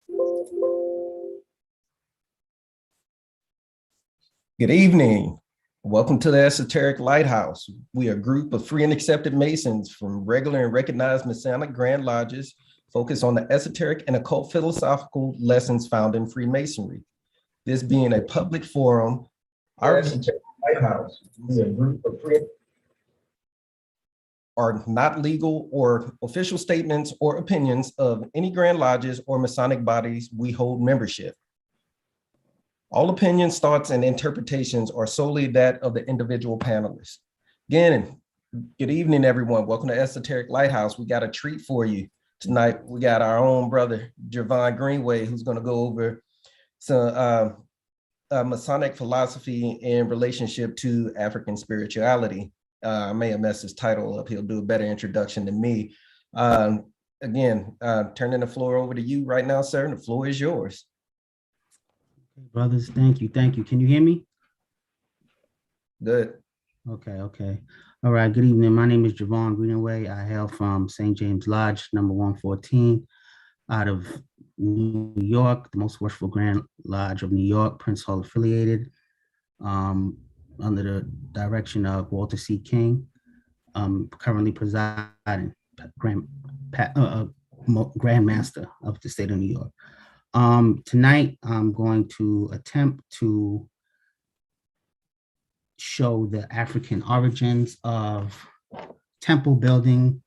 Good evening. Welcome to the Esoteric Lighthouse. We are a group of free and accepted Masons from regular and recognized Masonic Grand Lodges focused on the esoteric and occult philosophical lessons found in Freemasonry. This being a public forum, our Esoteric Lighthouse, we are a group of free are not legal or official statements or opinions of any Grand Lodges or Masonic bodies we hold membership. All opinions, thoughts, and interpretations are solely that of the individual panelists. Again, good evening, everyone. Welcome to Esoteric Lighthouse. We got a treat for you tonight. We got our own brother, Javon Greenway, who's going to go over some Masonic philosophy in relationship to African spirituality. I may have messed his title up. He'll do a better introduction than me. Again, turning the floor over to you right now, sir. The floor is yours. Brothers, thank you. Can you hear me? Good. Okay. All right, good evening. My name is Javon Greenaway. I hail from St. James Lodge, number 114, out of New York, the most worshipful Grand Lodge of New York, Prince Hall affiliated, under the direction of Walter C. King, currently presiding Grand Master of the state of New York. Tonight, I'm going to attempt to show the African origins of temple building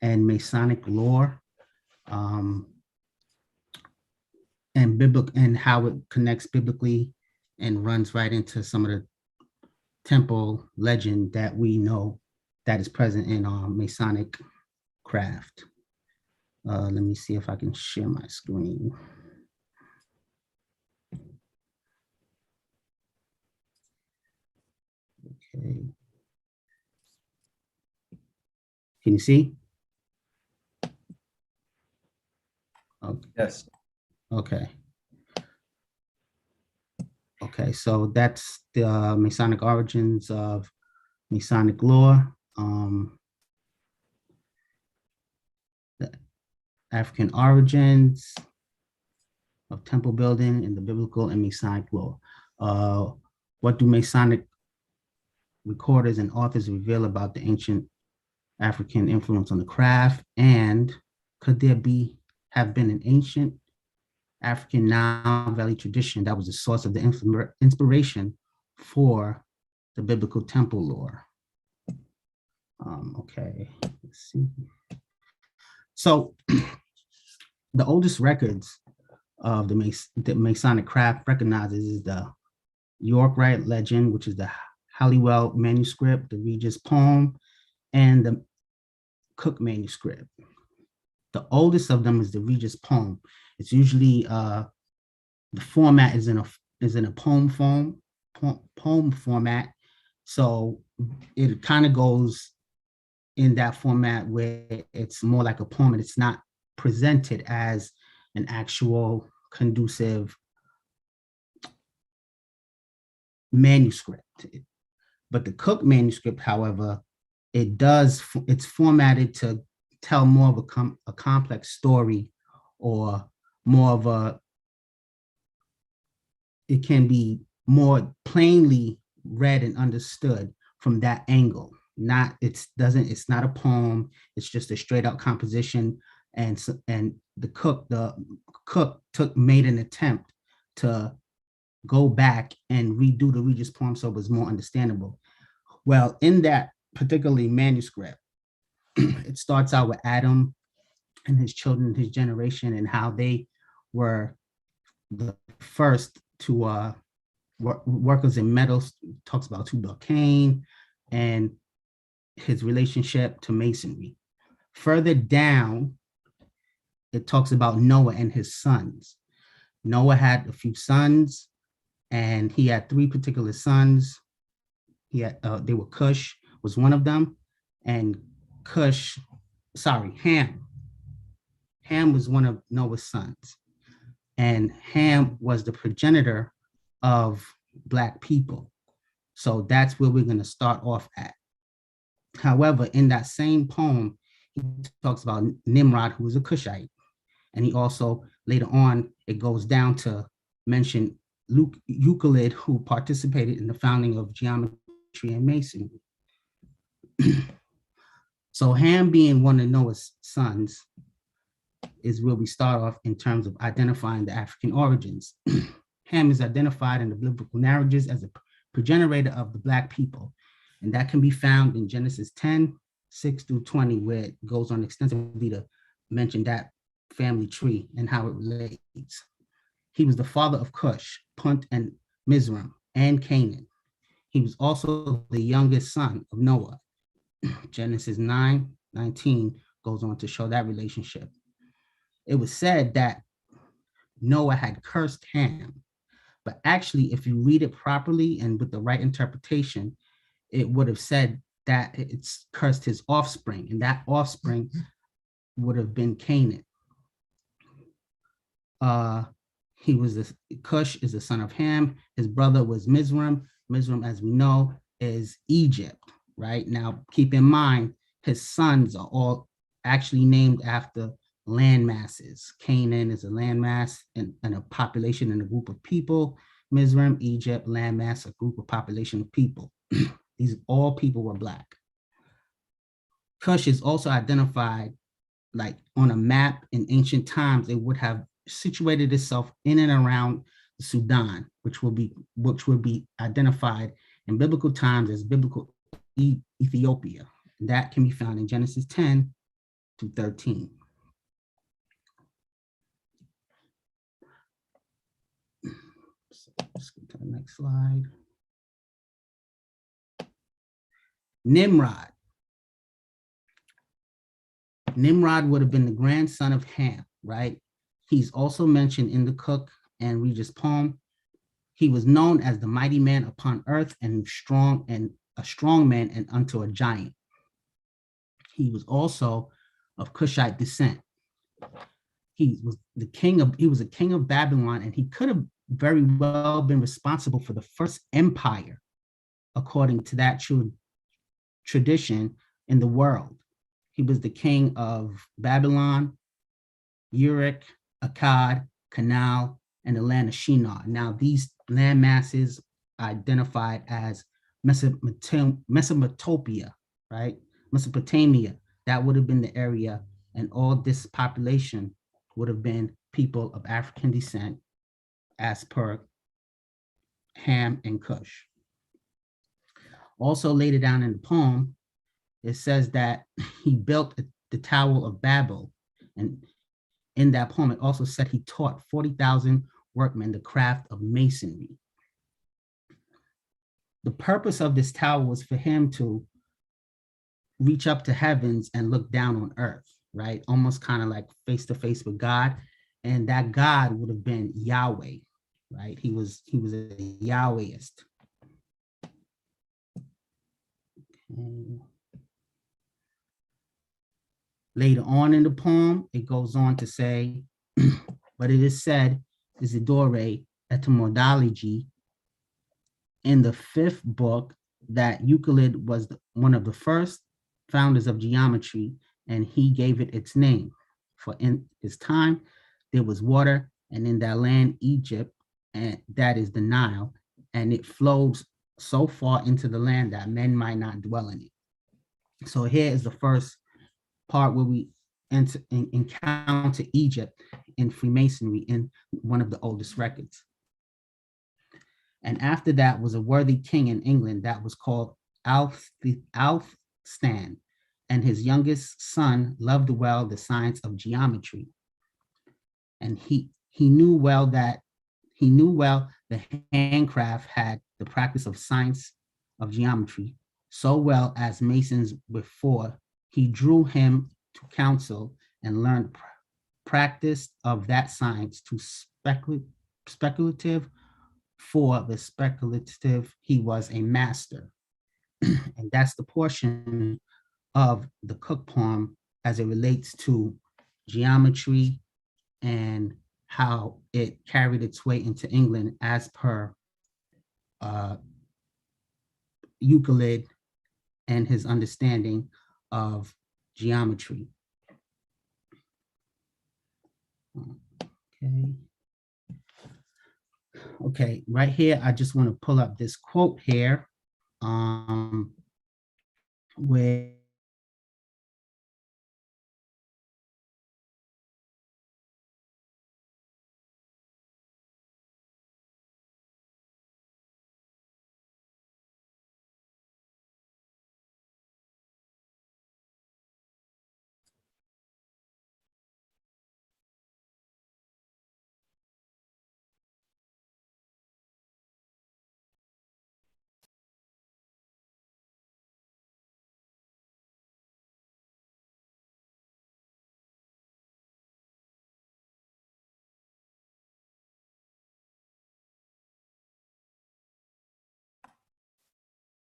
and Masonic lore, and how it connects biblically and runs right into some of the temple legend that we know that is present in Masonic craft. Let me see if I can share my screen. Okay. Can you see? Okay. Yes. Okay. So that's the Masonic origins of Masonic lore. The African origins of temple building in the biblical and Masonic lore. What do Masonic recorders and authors reveal about the ancient African influence on the craft, and could there have been an ancient African Nile Valley tradition that was the source of the inspiration for the biblical temple lore? Okay, let's see. So the oldest records of the Masonic craft recognizes is the York Rite legend, which is the Halliwell manuscript, the Regis poem, and the Cook manuscript. The oldest of them is the Regis poem. It's usually the format is in a poem format. So it kind of goes in that format where it's more like a poem and it's not presented as an actual conducive manuscript. But the Cook manuscript, however, it's formatted to tell more of a complex story, or more of it can be more plainly read and understood from that angle. It's not a poem, it's just a straight out composition. And the Cook made an attempt to go back and redo the Regis poem so it was more understandable. Well, in that particularly manuscript, it starts out with Adam and his children, his generation, and how they were the first to workers in metals. Talks about Tubal Cain and his relationship to Masonry. Further down, it talks about Noah and his sons. Noah had a few sons, and he had three particular sons. They were Cush was one of them, and Ham. Ham was one of Noah's sons, and Ham was the progenitor of Black people. So that's where we're going to start off at. However, in that same poem, he talks about Nimrod, who was a Cushite, And he also, later on, it goes down to mention Euclid, who participated in the founding of geometry and masonry. So Ham, being one of Noah's sons, is where we start off in terms of identifying the African origins. Ham is identified in the biblical narratives as a progenitor of the Black people, and that can be found in Genesis 10, 6 through 20, where it goes on extensively to mention that family tree and how it relates. He was the father of Cush, Punt, and Mizraim, and Canaan. He was also the youngest son of Noah. Genesis 9:19 goes on to show that relationship. It was said that Noah had cursed Ham, but actually, if you read it properly and with the right interpretation, it would have said that it's cursed his offspring, and that offspring would have been Canaan. Cush is the son of Ham. His brother was Mizraim. Mizraim, as we know, is Egypt, right? Now, keep in mind, his sons are all actually named after land masses. Canaan is a landmass and a population and a group of people. Mizraim, Egypt, landmass, a group of population of people. These all people were Black. Cush is also identified, like on a map in ancient times, it would have situated itself in and around Sudan, which will be identified in biblical times as biblical Ethiopia. That can be found in Genesis 10 to 13. So let's go to the next slide. Nimrod. Nimrod would have been the grandson of Ham, right? He's also mentioned in the Cook and Regis poem. He was known as the mighty man upon earth and a strong man and unto a giant. He was also of Cushite descent. He was a king of Babylon, and he could have very well been responsible for the first empire, according to that tradition in the world. He was the king of Babylon, Uruk, Akkad, Canal, and the land of Shinar. Now, these land masses identified as Mesopotamia, right? Mesopotamia, that would have been the area, and all this population would have been people of African descent as per Ham and Cush. Also later down in the poem, it says that he built the Tower of Babel, and in that poem, it also said he taught 40,000 workmen the craft of masonry. The purpose of this tower was for him to reach up to heavens and look down on earth, right? Almost kind of like face to face with God. And that God would have been Yahweh, right? He was a Yahwehist. Okay. Later on in the poem, it goes on to say, but it is said, Isidore etymology, in the 5th book, that Euclid was one of the first founders of geometry, and he gave it its name. For in his time, there was water, and in that land, Egypt, and that is the Nile, and it flows so far into the land that men might not dwell in it. So here is the first part where we encounter Egypt in Freemasonry in one of the oldest records. And after that was a worthy king in England that was called Alfstan, and his youngest son loved well the science of geometry. And he knew well the handcraft had the practice of science of geometry so well as masons before. He drew him to counsel and learned practice of that science to speculative. For the speculative, he was a master. And that's the portion of the Cook poem as it relates to geometry and how it carried its way into England as per Euclid and his understanding of geometry. Okay. Okay, right here, I just want to pull up this quote here, where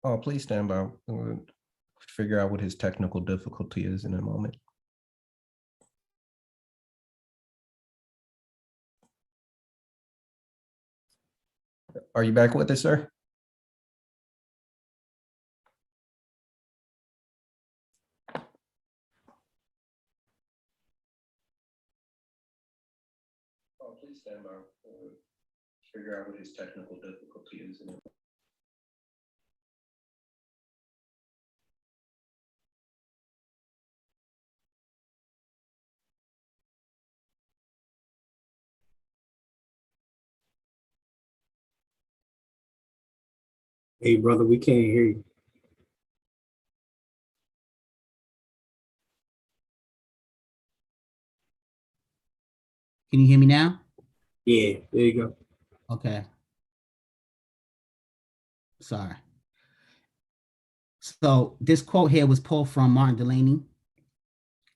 Oh, please stand by. We'll figure out what his technical difficulty is in a moment. Are you back with us, sir? Oh, please stand by. We'll figure out what his technical difficulty is in a moment. Hey, brother, we can't hear you. can you hear me now? Yeah, there you go. Okay. Sorry. So this quote here was pulled from Martin Delaney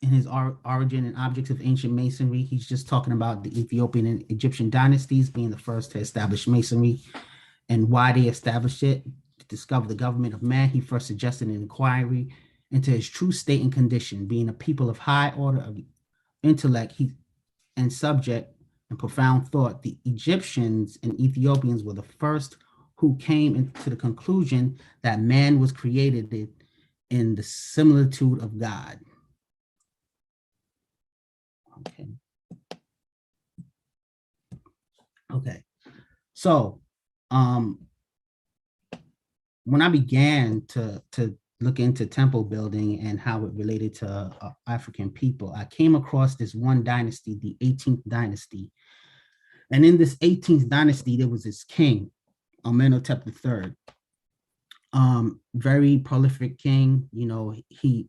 in his Origin and Objects of Ancient Masonry. He's just talking about the Ethiopian and Egyptian dynasties being the first to establish Masonry and why they established it. To discover the government of man, he first suggested an inquiry into his true state and condition, being a people of high order of intellect and subject and profound thought. The Egyptians and Ethiopians were the first who came into the conclusion that man was created in the similitude of God. Okay. Okay. So, when I began to look into temple building and how it related to African people, I came across this one dynasty, the 18th dynasty. And in this 18th dynasty, there was this king, Amenotab III. Very prolific king. You know, he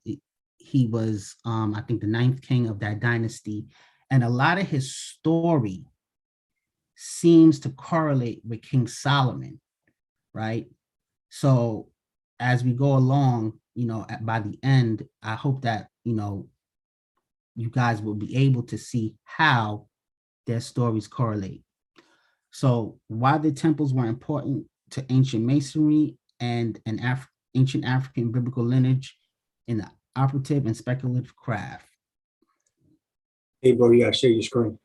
was, I think, the 9th king of that dynasty. And a lot of his story seems to correlate with King Solomon, right? So as we go along, you know, by the end, I hope that, you know, you guys will be able to see how their stories correlate. So why the temples were important to ancient Masonry and an ancient African biblical lineage in the operative and speculative craft. Hey, bro, you gotta share your screen.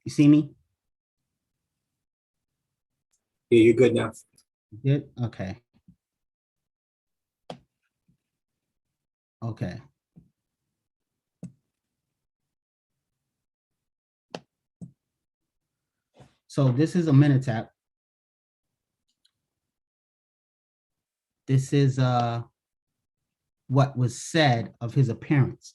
You see me? Yeah, you're good now. Good? Okay. Okay. So this is Amenotab. This is what was said of his appearance.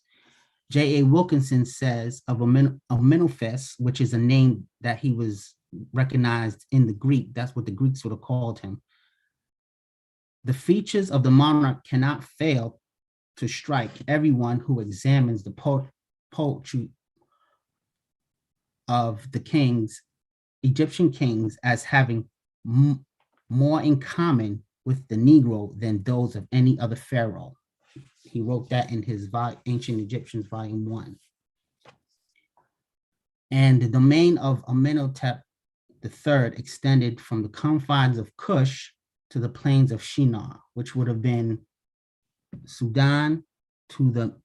J.A. Wilkinson says of Amenophis, which is a name that he was recognized in the Greek. That's what the Greeks would have called him. The features of the monarch cannot fail to strike everyone who examines the poetry of the kings, Egyptian kings, as having more in common with the Negro than those of any other pharaoh. He wrote that in his Ancient Egyptians, Volume 1. And the domain of Amenhotep III extended from the confines of Kush to the plains of Shinar, which would have been Sudan to the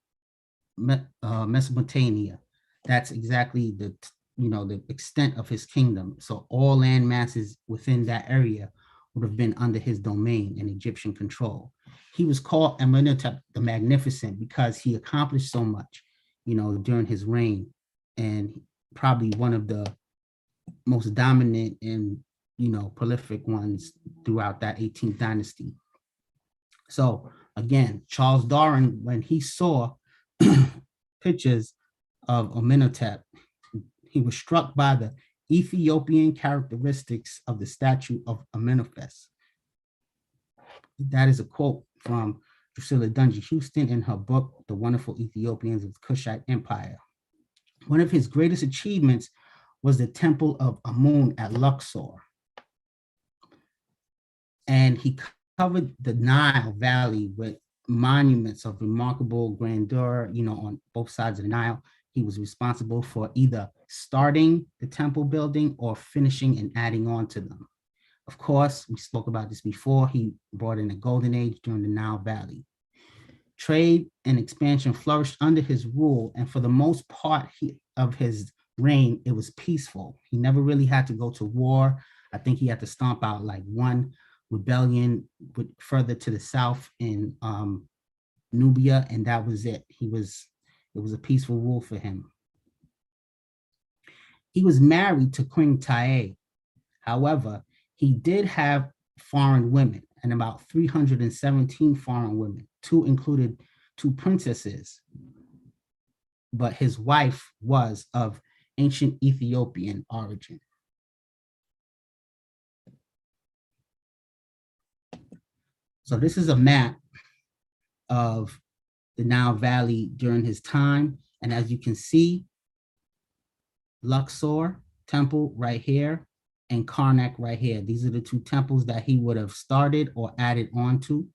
Mesopotamia. That's exactly the the extent of his kingdom. So all land masses within that area would have been under his domain and Egyptian control. He was called Amenotab the Magnificent because he accomplished so much, during his reign, and probably one of the most dominant and, prolific ones throughout that 18th dynasty. So again, Charles Darwin, when he saw pictures of Amenhotep, he was struck by the Ethiopian characteristics of the statue of Amenhotep. That is a quote from Drusilla Dungy Houston in her book, The Wonderful Ethiopians of the Kushite Empire. One of his greatest achievements was the Temple of Amun at Luxor. And he covered the Nile Valley with monuments of remarkable grandeur, on both sides of the Nile. He was responsible for either starting the temple building or finishing and adding on to them. Of course, we spoke about this before, he brought in a golden age during the Nile Valley. Trade and expansion flourished under his rule, and for the most part of his reign, it was peaceful. He never really had to go to war. I think he had to stomp out like one rebellion further to the south in Nubia, and that was it. It was a peaceful rule for him. He was married to Queen Tae. However, he did have foreign women, and about 317 foreign women. Included two princesses, but his wife was of ancient Ethiopian origin. So this is a map of the Nile Valley during his time. And as you can see, Luxor temple right here and Karnak right here. These are the two temples that he would have started or added on to.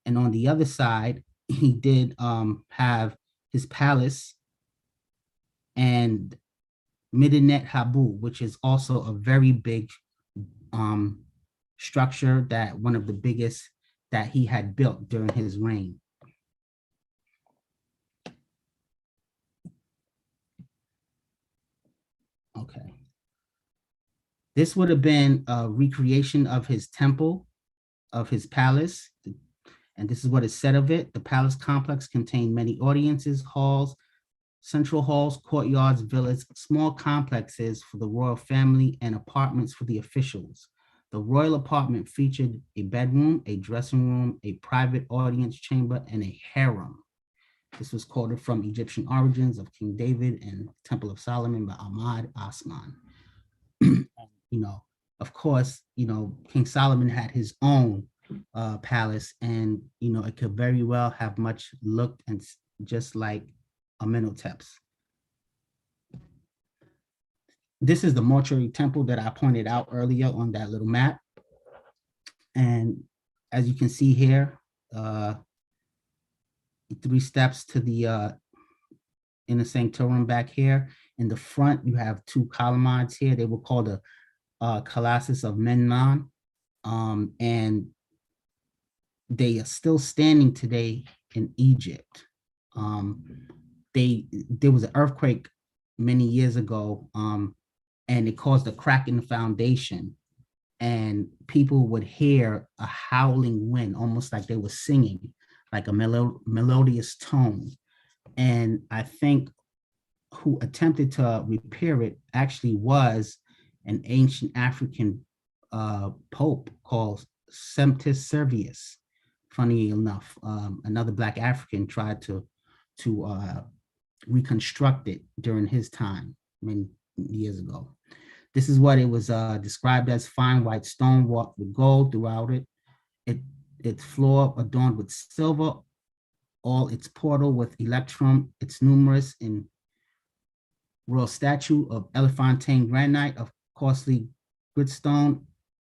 And on the other side, he did have his palace and Medinet Habu, which is also a very big structure, that one of the biggest that he had built during his reign. Okay. This would have been a recreation of his temple, of his palace. And this is what is said of it. The palace complex contained many audiences, halls, central halls, courtyards, villas, small complexes for the royal family, and apartments for the officials. The royal apartment featured a bedroom, a dressing room, a private audience chamber, and a harem. This was quoted from Egyptian Origins of King David and Temple of Solomon by Ahmad Asman. Of course, King Solomon had his own palace, and it could very well have much looked and just like Amenhotep's. This is the mortuary temple that I pointed out earlier on that little map. And as you can see here, 3 steps to the inner sanctorum back here. In the front, you have 2 colonnades here. They were called the Colossus of Memnon. And they are still standing today in Egypt. There was an earthquake many years ago, and it caused a crack in the foundation, and people would hear a howling wind, almost like they were singing, like a melodious tone. And I think who attempted to repair it actually was an ancient African pope called Semptis Servius. Funny enough, another Black African tried to reconstruct it during his time many years ago. This is what it was described as: fine white stone wrought with gold throughout it. Its floor adorned with silver, all its portal with electrum, its numerous in royal statue of Elephantine granite, of costly gritstone,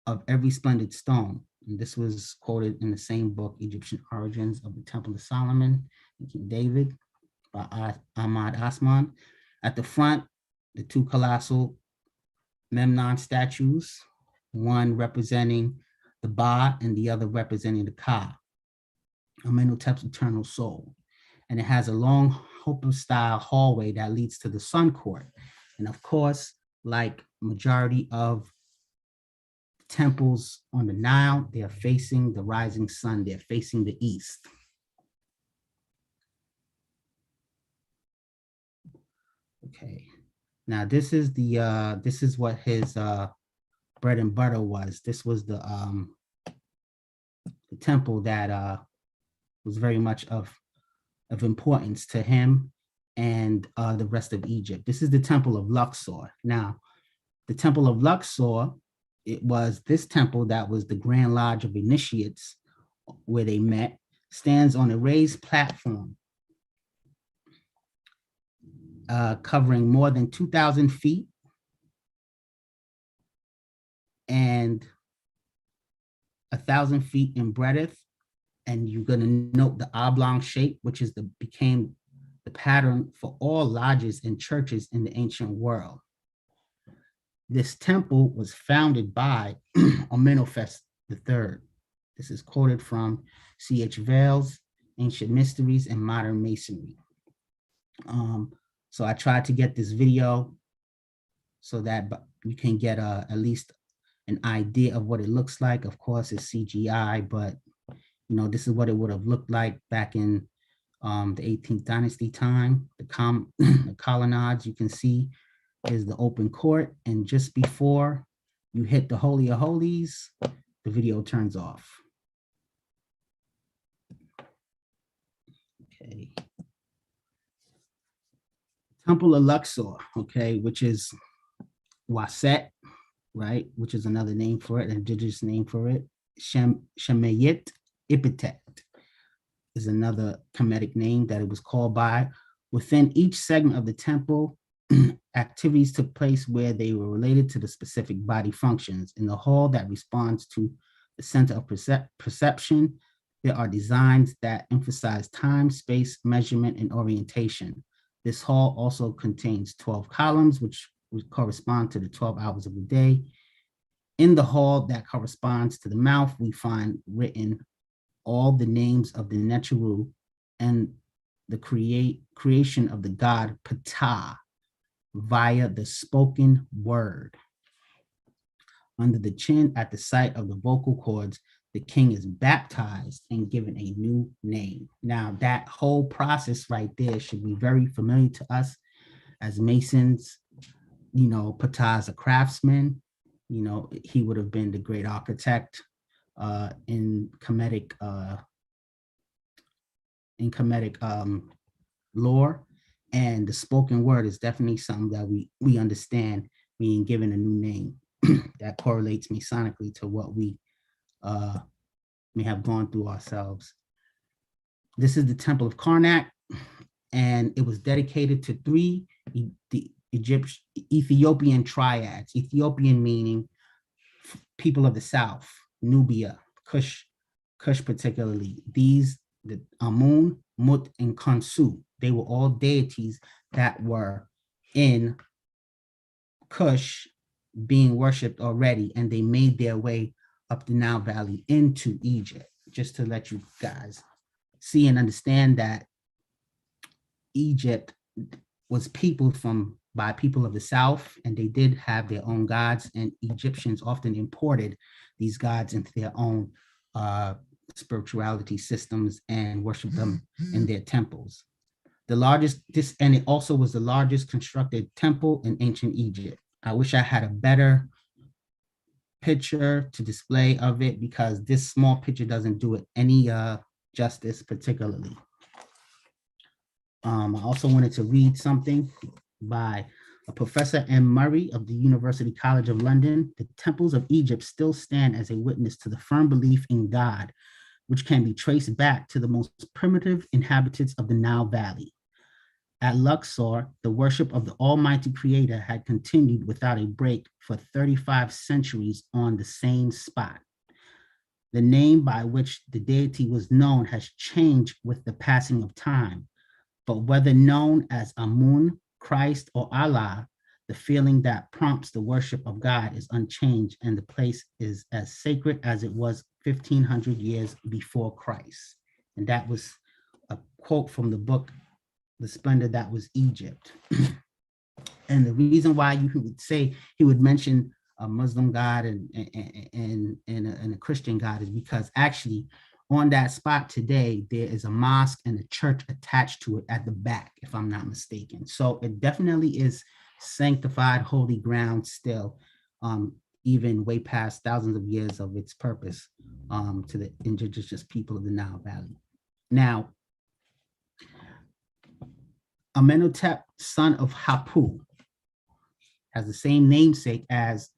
of every splendid stone. And this was quoted in the same book, Egyptian Origins of the Temple of Solomon and King David by Ahmad Asman. At the front, the 2 colossal Memnon statues, one representing the Ba and the other representing the Ka, Amenhotep's eternal soul. And it has a long Hopi-style hallway that leads to the Sun Court. And of course, like majority of temples on the Nile, they're facing the rising sun, they're facing the east. Okay, now this is what his bread and butter was. This was the temple that was very much of importance to him and the rest of Egypt. This is the Temple of Luxor. Now, the Temple of Luxor, it was this temple that was the Grand Lodge of Initiates where they met, stands on a raised platform covering more than 2,000 feet and 1,000 feet in breadth. And you're going to note the oblong shape, which is became the pattern for all lodges and churches in the ancient world. This temple was founded by Amenotab III. This is quoted from C.H. Vale's Ancient Mysteries and Modern Masonry. So I tried to get this video so that you can get at least an idea of what it looks like. Of course, it's CGI, but you know, this is what it would have looked like back in the 18th Dynasty time. The colonnades you can see is the open court, and just before you hit the Holy of Holies, the video turns off. Okay. Temple of Luxor, okay, which is Waset, right, which is another name for it, an indigenous name for it. Shemayit Ipitet is another Kemetic name that it was called by. Within each segment of the temple, activities took place where they were related to the specific body functions. In the hall that responds to the center of perception, there are designs that emphasize time, space, measurement, and orientation. This hall also contains 12 columns, which would correspond to the 12 hours of the day. In the hall that corresponds to the mouth, we find written all the names of the Neteru and the creation of the god Ptah via the spoken word. Under the chin, at the site of the vocal cords, the king is baptized and given a new name. Now, that whole process right there should be very familiar to us as Masons. You know, Ptah is a craftsman. You know, he would have been the great architect in Kemetic lore, and the spoken word is definitely something that we understand being given a new name that correlates Masonically to what we may have gone through ourselves. This is the Temple of Karnak, and it was dedicated to the Ethiopian triads. Ethiopian meaning people of the south, Nubia, Kush particularly. These, the Amun, Mut, and Khonsu, they were all deities that were in Kush being worshipped already, and they made their way up the Nile Valley into Egypt. Just to let you guys see and understand that Egypt was peopled by people of the south, and they did have their own gods, and Egyptians often imported these gods into their own spirituality systems and worshiped them in their temples. And it also was the largest constructed temple in ancient Egypt. I wish I had a better picture to display of it, because this small picture doesn't do it any justice particularly. I also wanted to read something by Professor M. Murray of the University College of London. The temples of Egypt still stand as a witness to the firm belief in God, which can be traced back to the most primitive inhabitants of the Nile Valley. At Luxor, the worship of the Almighty Creator had continued without a break for 35 centuries on the same spot. The name by which the deity was known has changed with the passing of time, but whether known as Amun, Christ, or Allah, the feeling that prompts the worship of God is unchanged, and the place is as sacred as it was 1,500 years before Christ. And that was a quote from the book, The Splendor That Was Egypt. And the reason why you would say he would mention a Muslim god and a Christian god is because actually on that spot today, there is a mosque and a church attached to it at the back, if I'm not mistaken. So it definitely is sanctified holy ground still, even way past thousands of years of its purpose to the indigenous people of the Nile Valley. Now, Amenotab, son of Hapu, has the same namesake as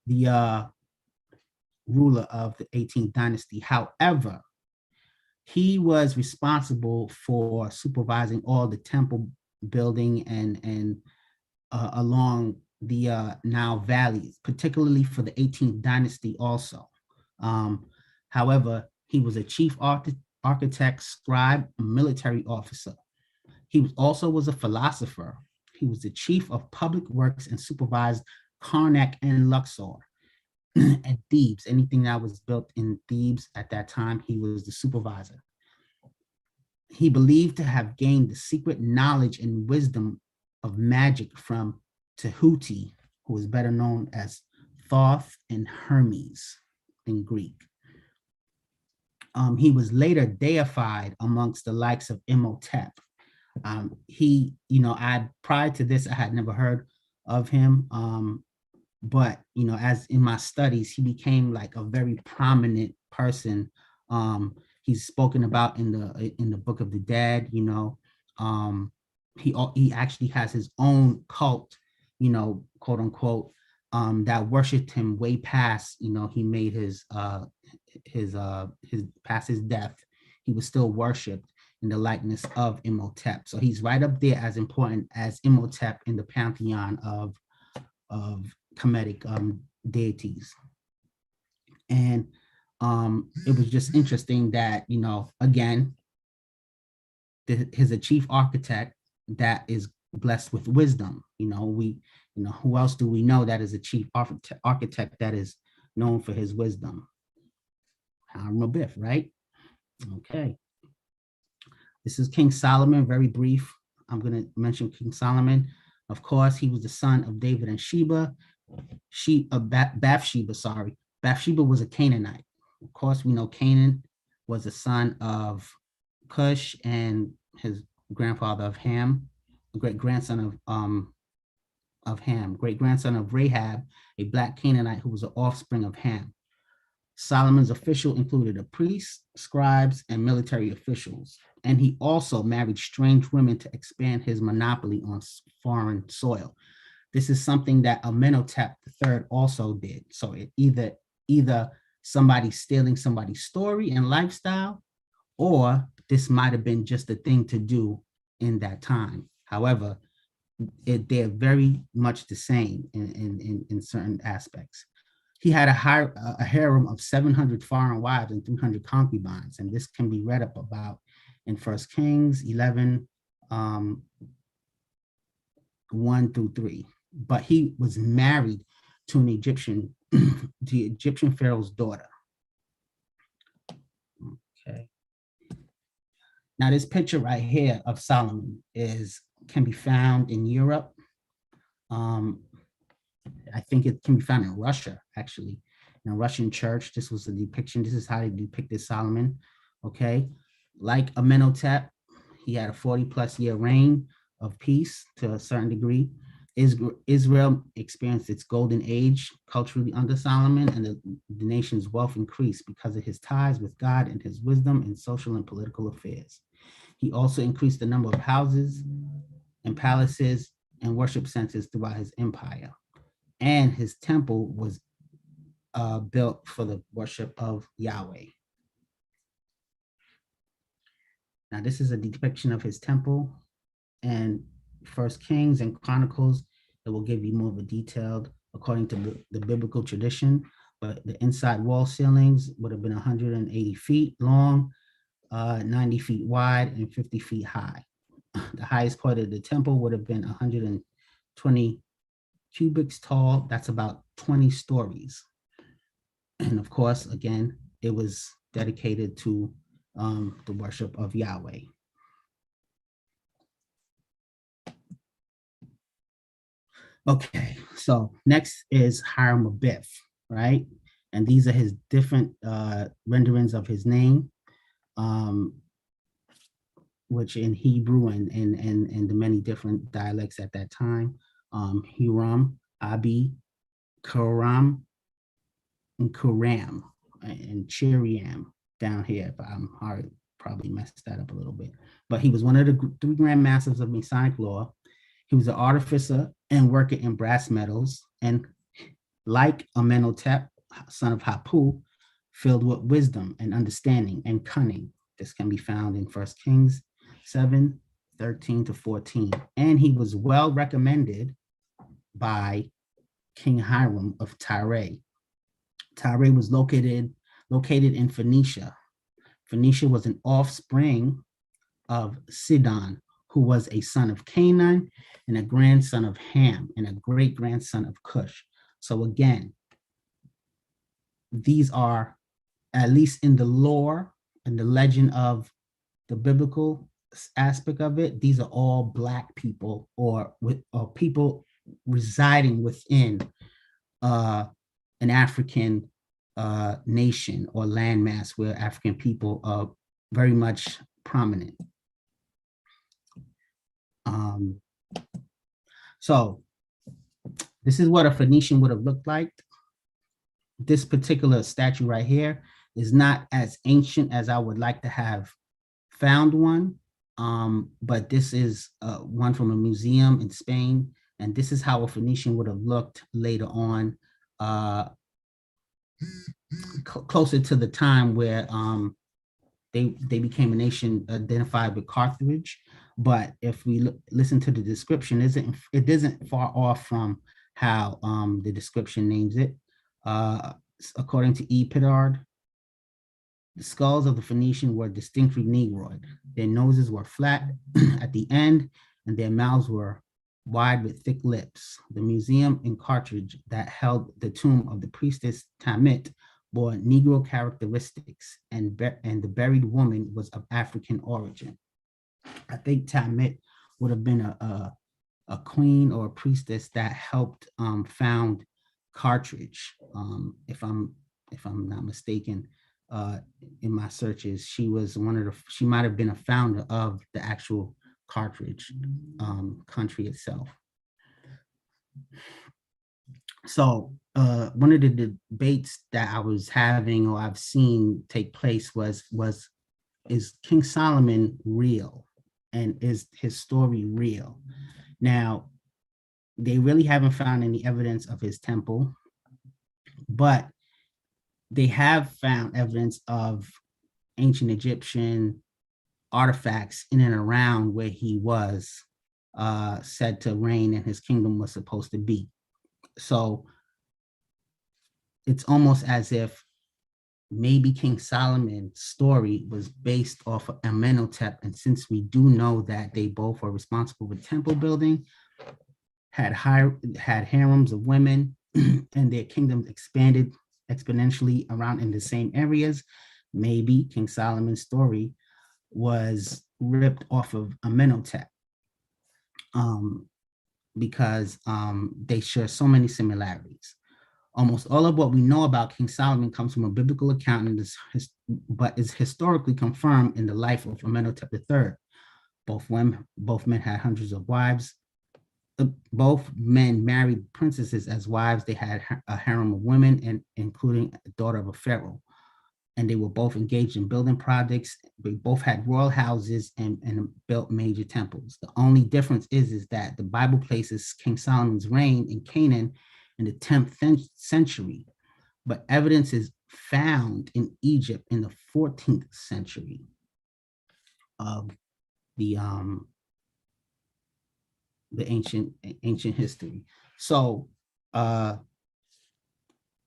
the ruler of the 18th dynasty. However, he was responsible for supervising all the temple building and along the Nile Valley, particularly for the 18th dynasty also. However, he was a chief architect, scribe, military officer. He also was a philosopher. He was the chief of public works and supervised Karnak and Luxor and Thebes. Anything that was built in Thebes at that time, he was the supervisor. He believed to have gained the secret knowledge and wisdom of magic from Tehuti, who is better known as Thoth and Hermes in Greek. He was later deified amongst the likes of Imhotep. Prior to this, I had never heard of him. But, as in my studies, he became like a very prominent person. He's spoken about in the Book of the Dead. He actually has his own cult, quote unquote, that worshipped him way past, he made his past his death. He was still worshipped in the likeness of Imhotep. So he's right up there as important as Imhotep in the pantheon of Kemetic deities. And it was just interesting that, again, he's a chief architect that is blessed with wisdom. Who else do we know that is a chief architect that is known for his wisdom? Hiram Abiff, right? Okay. This is King Solomon, very brief. I'm going to mention King Solomon. Of course, he was the son of David and Bathsheba, sorry. Bathsheba was a Canaanite. Of course, we know Canaan was the son of Cush and his grandfather of Ham, great-grandson of Ham, great-grandson of Rahab, a black Canaanite who was the offspring of Ham. Solomon's official included a priest, scribes, and military officials. And he also married strange women to expand his monopoly on foreign soil. This is something that Amenhotep III also did. So it either somebody stealing somebody's story and lifestyle, or this might have been just a thing to do in that time. However, they're very much the same in certain aspects. He had a harem of 700 foreign wives and 300 concubines, and this can be read up about in 1 Kings 11, 1-3. But he was married to an Egyptian, the Egyptian pharaoh's daughter. Okay. Now this picture right here of Solomon can be found in Europe. I think it can be found in Russia, actually, in a Russian church. This was a depiction. This is how they depicted Solomon. Okay. Like Amenhotep, he had a 40+ year reign of peace to a certain degree. Israel experienced its golden age culturally under Solomon, and the nation's wealth increased because of his ties with God and his wisdom in social and political affairs. He also increased the number of houses and palaces and worship centers throughout his empire. And his temple was built for the worship of Yahweh. Now, this is a depiction of his temple, and 1 Kings and Chronicles, it will give you more of a detailed, according to the biblical tradition, but the inside wall ceilings would have been 180 feet long, 90 feet wide, and 50 feet high. The highest part of the temple would have been 120 cubits tall. That's about 20 stories. And of course, again, it was dedicated to the worship of Yahweh. Okay, so next is Hiram Abiff, right? And these are his different renderings of his name, um, which in Hebrew and the many different dialects at that time, Hiram, Abi, Karam, and Kuram, and Chiriam down here. But I'm hard, probably messed that up a little bit. But he was one of the three grand masters of Masonic law. He was an artificer and worker in brass metals, and like Amenotab, son of Hapu, filled with wisdom and understanding and cunning. This can be found in 1 Kings 7:13-14. And he was well recommended by King Hiram of Tyre. Tyre was located in Phoenicia. Phoenicia was an offspring of Sidon, who was a son of Canaan and a grandson of Ham and a great grandson of Cush. So again, these are, at least in the lore and the legend of the biblical aspect of it, these are all Black people or people residing within an African nation or landmass where African people are very much prominent. So this is what a Phoenician would have looked like. This particular statue right here is not as ancient as I would like to have found one, but this is one from a museum in Spain, and this is how a Phoenician would have looked later on, closer to the time where they became a nation identified with Carthage. But if we listen to the description, it isn't far off from how the description names it. According to E. Pittard, the skulls of the Phoenician were distinctly Negroid. Their noses were flat at the end, and their mouths were wide with thick lips. The museum in Carthage that held the tomb of the priestess Tamit bore Negro characteristics, and the buried woman was of African origin. I think Tamit would have been a queen or a priestess that helped found Carthage. If I'm not mistaken, in my searches, she might have been a founder of the actual Carthage country itself. So one of the debates that I was having or I've seen take place is King Solomon real, and is his story real? Now, they really haven't found any evidence of his temple, but they have found evidence of ancient Egyptian artifacts in and around where he was said to reign and his kingdom was supposed to be. So it's almost as if maybe King Solomon's story was based off of Amenhotep, and since we do know that they both were responsible for temple building, had harems of women, and their kingdoms expanded exponentially around in the same areas, maybe King Solomon's story was ripped off of Amenhotep, because they share so many similarities. Almost all of what we know about King Solomon comes from a biblical account, but is historically confirmed in the life of Amenhotep III. Both men had hundreds of wives. Both men married princesses as wives. They had a harem of women, and including a daughter of a pharaoh. And they were both engaged in building projects. They both had royal houses and built major temples. The only difference is that the Bible places King Solomon's reign in Canaan in the 10th century, but evidence is found in Egypt in the 14th century of the ancient history. So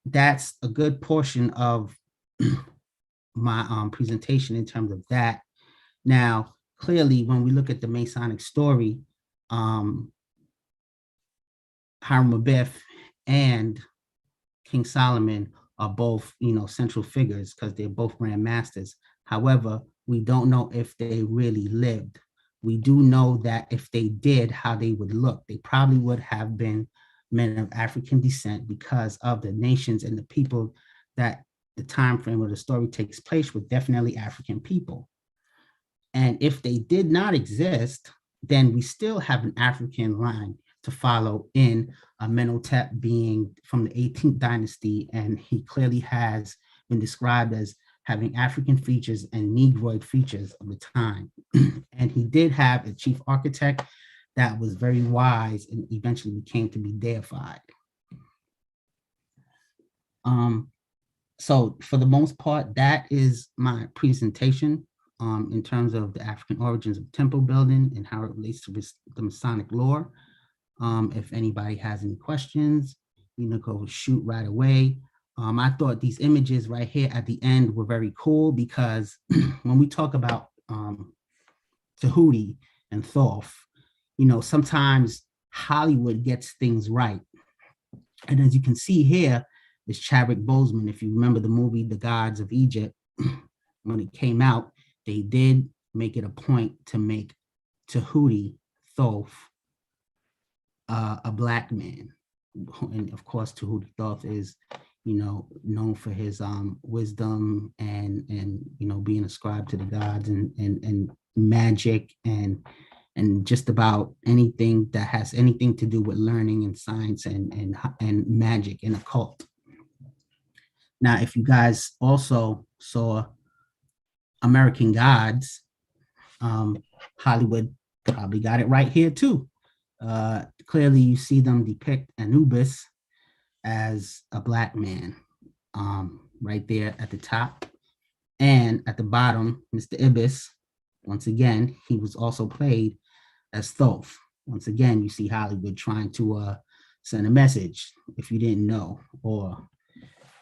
that's a good portion of my presentation in terms of that. Now, clearly, when we look at the Masonic story, Hiram Abiff and King Solomon are both, central figures because they're both grand masters. However, we don't know if they really lived. We do know that if they did, how they would look. They probably would have been men of African descent because of the nations and the people that the time frame where the story takes place were definitely African people. And if they did not exist, then we still have an African line to follow in Amenotab being from the 18th dynasty, and he clearly has been described as having African features and Negroid features of the time. And he did have a chief architect that was very wise and eventually became to be deified. So for the most part, that is my presentation in terms of the African origins of temple building and how it relates to the Masonic lore. If anybody has any questions, go shoot right away. I thought these images right here at the end were very cool because when we talk about Tahuti and Thoth, sometimes Hollywood gets things right. And as you can see here, is Chadwick Boseman. If you remember the movie, The Gods of Egypt, when it came out, they did make it a point to make Tahuti Thoth a Black man. And of course, Tahuti Thoth is, known for his wisdom and being ascribed to the gods and magic and just about anything that has anything to do with learning and science and magic and occult. Now, if you guys also saw American Gods, Hollywood probably got it right here too. Clearly, you see them depict Anubis as a Black man, right there at the top. And at the bottom, Mr. Ibis, once again, he was also played as Thoth. Once again, you see Hollywood trying to send a message if you didn't know, or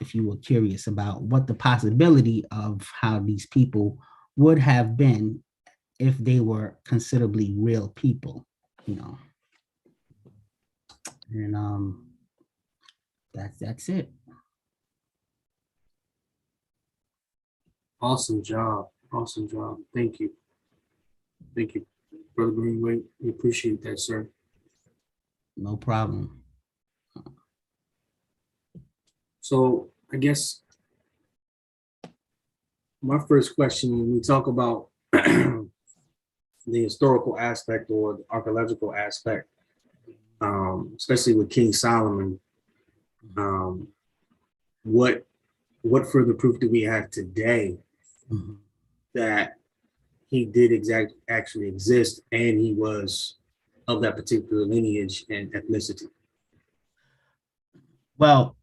if you were curious about what the possibility of how these people would have been if they were considerably real people, And that's it. Awesome job. Awesome job. Thank you. Thank you, Brother Greenway. We appreciate that, sir. No problem. So I guess my first question, when we talk about the historical aspect or the archaeological aspect, especially with King Solomon, what further proof do we have today that he did actually exist and he was of that particular lineage and ethnicity? Well,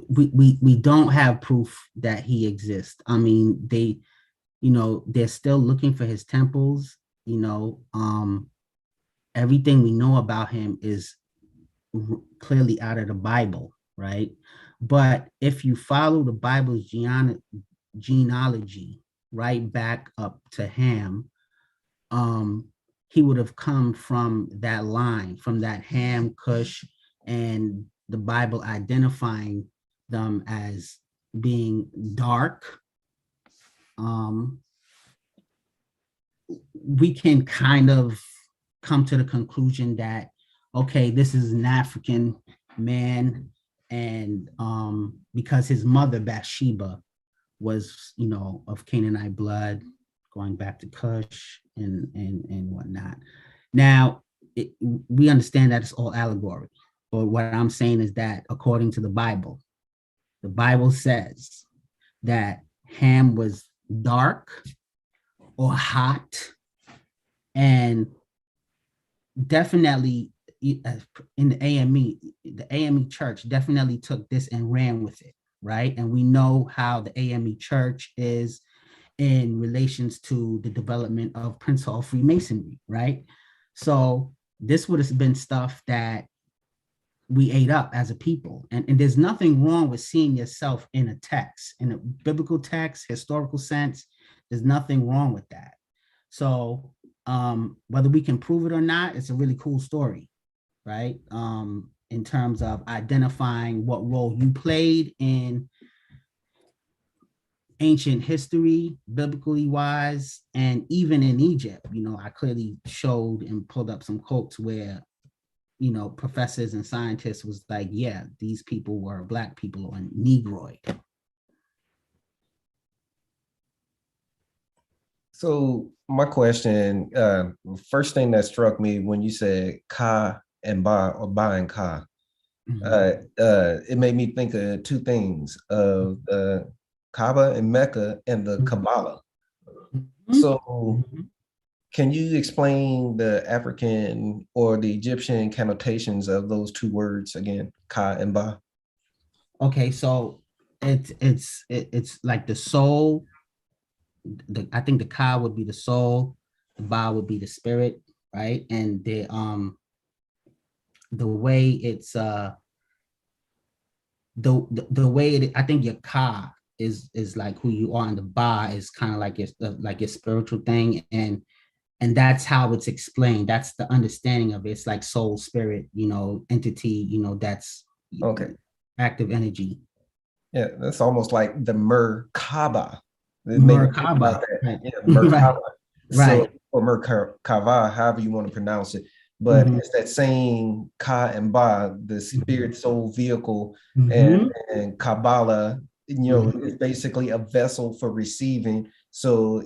we don't have proof that he exists. I mean, they're still looking for his temples. Everything we know about him is clearly out of the Bible, right? But if you follow the Bible's genealogy right back up to Ham, he would have come from that line, from that Ham, Cush, and the Bible identifying them as being dark. We can kind of come to the conclusion that, okay, this is an African man, and because his mother Bathsheba was, of Canaanite blood, going back to Cush and whatnot. Now, we understand that it's all allegory, but what I'm saying is that according to the Bible says that Ham was dark or hot, and definitely in the AME church definitely took this and ran with it, right? And we know how the AME church is in relations to the development of Prince Hall Freemasonry, right? So this would have been stuff that we ate up as a people. And there's nothing wrong with seeing yourself in a text, in a biblical text, historical sense. There's nothing wrong with that. So whether we can prove it or not, it's a really cool story, right? In terms of identifying what role you played in ancient history, biblically wise, and even in Egypt. I clearly showed and pulled up some quotes where professors and scientists was like, yeah, these people were Black people or Negroid. So my question, first thing that struck me when you said Ka and Ba, or Ba and Ka, it made me think of two things, of Kaaba and Mecca and the Kabbalah. So can you explain the African or the Egyptian connotations of those two words again, Ka and Ba? Okay, so it's like the soul. I think the Ka would be the soul, the Ba would be the spirit, right? And the way it's the way I think your Ka is like who you are, and the Ba is kind of like your spiritual thing, and that's how it's explained. That's the understanding of it. It's like soul, spirit, entity, that's Okay. active energy. Yeah, that's almost like the Merkaba. Merkaba, right. Yeah, Merkaba. Right. So, or Merkava, however you want to pronounce it. But it's that same Ka and Ba, the spirit soul vehicle, and Kabbalah, is basically a vessel for receiving. So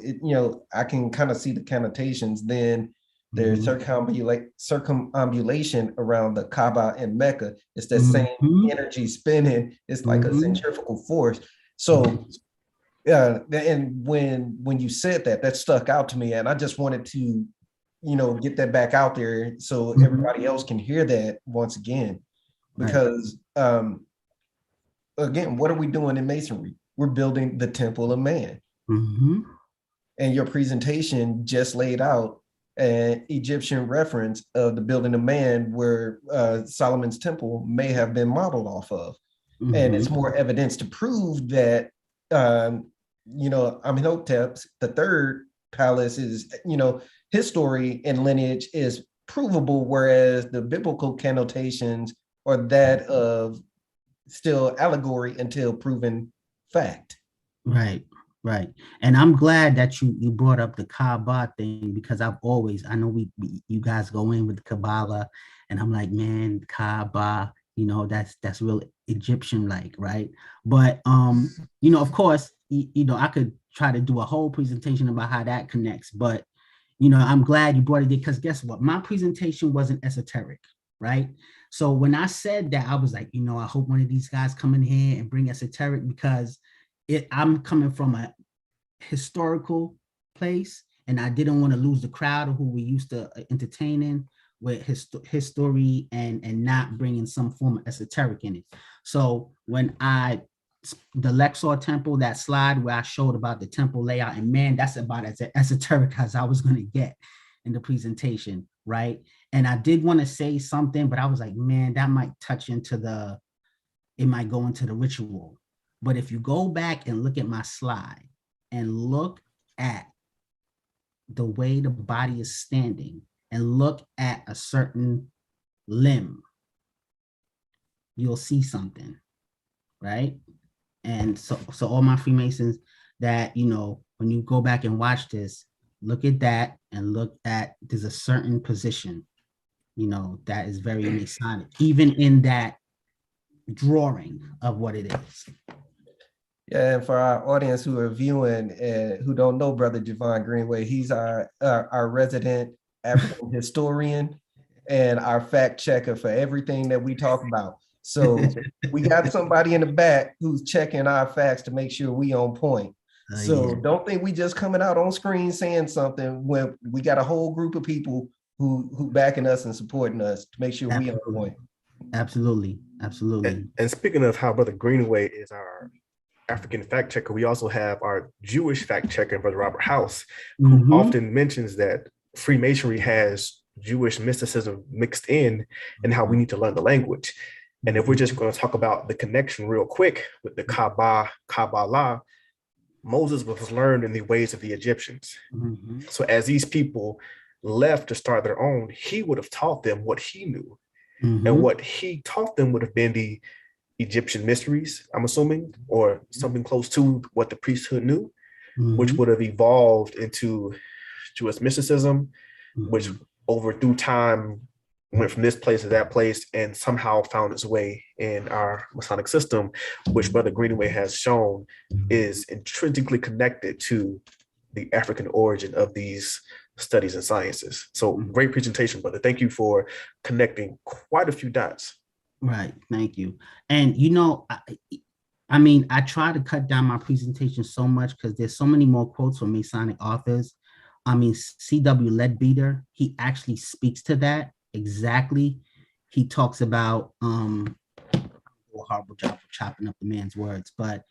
I can kind of see the connotations. Then there's circumambulation around the Kaaba and Mecca. It's that same energy spinning. It's like a centrifugal force. So and when you said that stuck out to me, and I just wanted to get that back out there so everybody else can hear that once again, because again, what are we doing in Masonry? We're building the Temple of Man. And your presentation just laid out an Egyptian reference of the building of man, where Solomon's temple may have been modeled off of. And it's more evidence to prove that Amenhotep's the third palace is, his story and lineage is provable, whereas the biblical connotations are that of still allegory until proven fact. Right. And I'm glad that you brought up the Kaaba thing, because I know you guys go in with the Kabbalah, and I'm like, man, Kaaba, that's real Egyptian like, right? But of course, I could try to do a whole presentation about how that connects, but I'm glad you brought it in, because guess what? My presentation wasn't esoteric, right? So when I said that, I was like, I hope one of these guys come in here and bring esoteric, because I'm coming from a historical place, and I didn't want to lose the crowd of who we used to entertaining with history and not bringing some form of esoteric in it. So when the Luxor temple, that slide where I showed about the temple layout, and man, that's about as esoteric as I was going to get in the presentation, right? And I did want to say something, but I was like, man, that might it might go into the ritual. But if you go back and look at my slide and look at the way the body is standing and look at a certain limb, you'll see something, right? And so all my Freemasons that, when you go back and watch this, look at that and look at, there's a certain position, that is very Masonic, even in that drawing of what it is. Yeah, and for our audience who are viewing and who don't know Brother Javon Greenway, he's our resident African historian and our fact checker for everything that we talk about. So we got somebody in the back who's checking our facts to make sure we on point. Don't think we just coming out on screen saying something, when we got a whole group of people who backing us and supporting us to make sure we on point. Absolutely. And speaking of how Brother Greenway is our African fact checker, we also have our Jewish fact checker, Brother Robert House, who often mentions that Freemasonry has Jewish mysticism mixed in, and how we need to learn the language. And if we're just going to talk about the connection real quick with the Kabbalah, Moses was learned in the ways of the Egyptians. So as these people left to start their own, he would have taught them what he knew. And what he taught them would have been the Egyptian mysteries, I'm assuming, or something close to what the priesthood knew, which would have evolved into Jewish mysticism, which over through time went from this place to that place and somehow found its way in our Masonic system, which Brother Greenaway has shown is intrinsically connected to the African origin of these studies and sciences. So great presentation, brother. Thank you for connecting quite a few dots. Right. Thank you. And, you know, I mean, I try to cut down my presentation so much because there's so many more quotes from Masonic authors. I mean, C.W. Leadbeater, he actually speaks to that exactly. He talks about, a horrible job of chopping up the man's words, but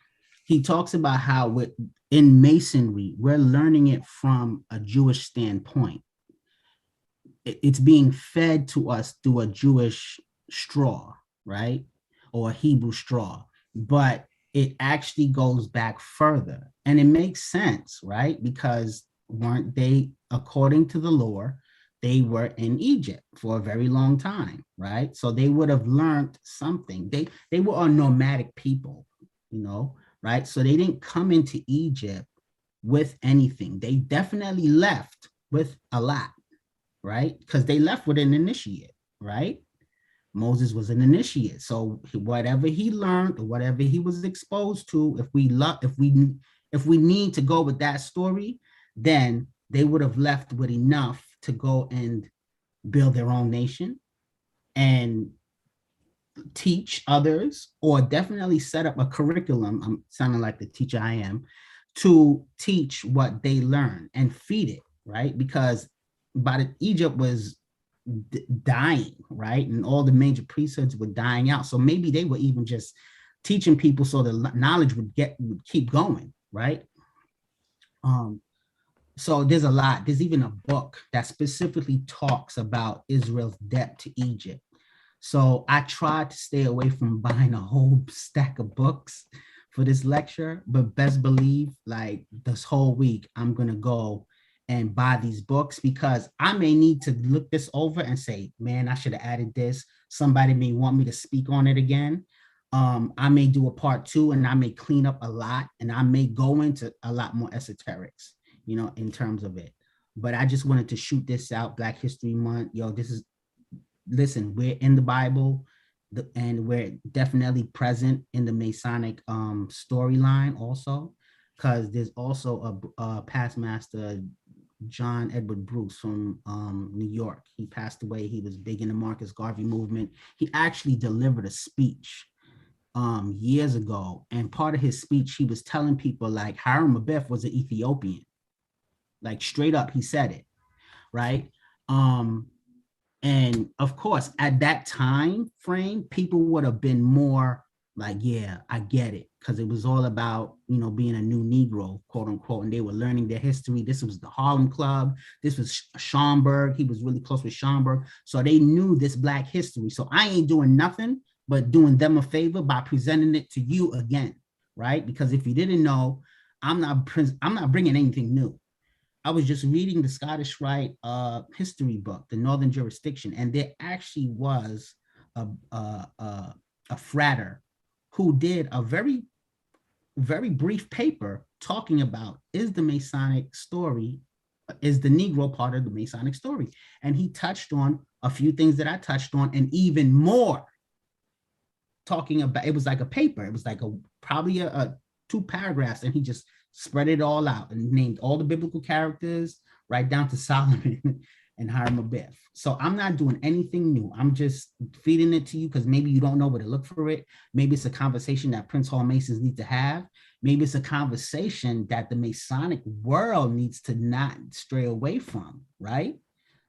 he talks about how in Masonry, we're learning it from a Jewish standpoint. It's being fed to us through a Jewish straw, right? Or a Hebrew straw, but it actually goes back further. And it makes sense, right? Because weren't they, according to the lore, they were in Egypt for a very long time, right? So they would have learned something. They were a nomadic people, you know, right? So they didn't come into Egypt with anything. They definitely left with a lot, right? Because they left with an initiate, right? Moses was an initiate. So whatever he learned or whatever he was exposed to, if we need to go with that story, then they would have left with enough to go and build their own nation and teach others, or definitely set up a curriculum. I'm sounding like the teacher I am, to teach what they learn and feed it, right? Because Egypt was dying, right? And all the major priesthoods were dying out. So maybe they were even just teaching people so the knowledge would keep going, right? So there's a lot. There's even a book that specifically talks about Israel's debt to Egypt. So I tried to stay away from buying a whole stack of books for this lecture, but best believe, like, this whole week, I'm going to go and buy these books, because I may need to look this over and say, man, I should have added this. Somebody may want me to speak on it again. I may do a part 2, and I may clean up a lot, and I may go into a lot more esoterics, you know, in terms of it. But I just wanted to shoot this out, Black History Month. Yo, listen, we're in the Bible, and we're definitely present in the Masonic storyline also, because there's also a past master, John Edward Bruce from New York. He passed away. He was big in the Marcus Garvey movement. He actually delivered a speech years ago, and part of his speech, he was telling people, like, Hiram Abeth was an Ethiopian. Like, straight up, he said it, right? And of course, at that time frame, people would have been more like, yeah, I get it, because it was all about, you know, being a new Negro, quote unquote, and they were learning their history. This was the Harlem Club. This was Schomburg. He was really close with Schomburg. So they knew this Black history. So I ain't doing nothing but doing them a favor by presenting it to you again, right? Because if you didn't know, I'm not bringing anything new. I was just reading the Scottish Rite history book, The Northern Jurisdiction, and there actually was a frater who did a very, very brief paper talking about, is the Masonic story, is the Negro part of the Masonic story? And he touched on a few things that I touched on, and even more, talking about, it was like a paper. It was like probably 2 paragraphs, and he just spread it all out and named all the biblical characters, right down to Solomon and Hiram Abeth. So I'm not doing anything new. I'm just feeding it to you because maybe you don't know where to look for it. Maybe it's a conversation that Prince Hall Masons need to have. Maybe it's a conversation that the Masonic world needs to not stray away from, right?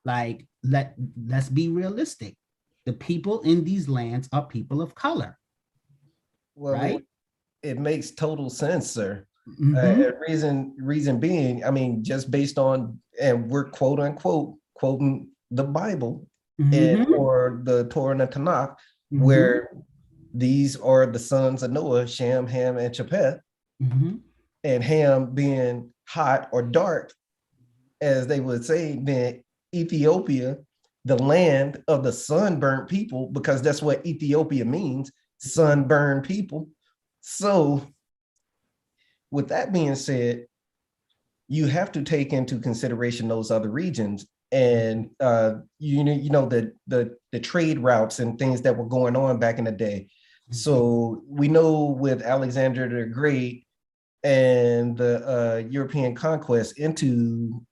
Like, let's be realistic. The people in these lands are people of color, well, right? It makes total sense, sir. Mm-hmm. Reason being, I mean, just based on, and we're quote unquote quoting the Bible, and or the Torah and the Tanakh, where these are the sons of Noah, Shem, Ham, and Japheth, and Ham being hot or dark, as they would say, then Ethiopia, the land of the sunburned people, because that's what Ethiopia means, sunburned people. So with that being said, you have to take into consideration those other regions. and the trade routes and things that were going on back in the day. So we know with Alexander the Great and the European conquest into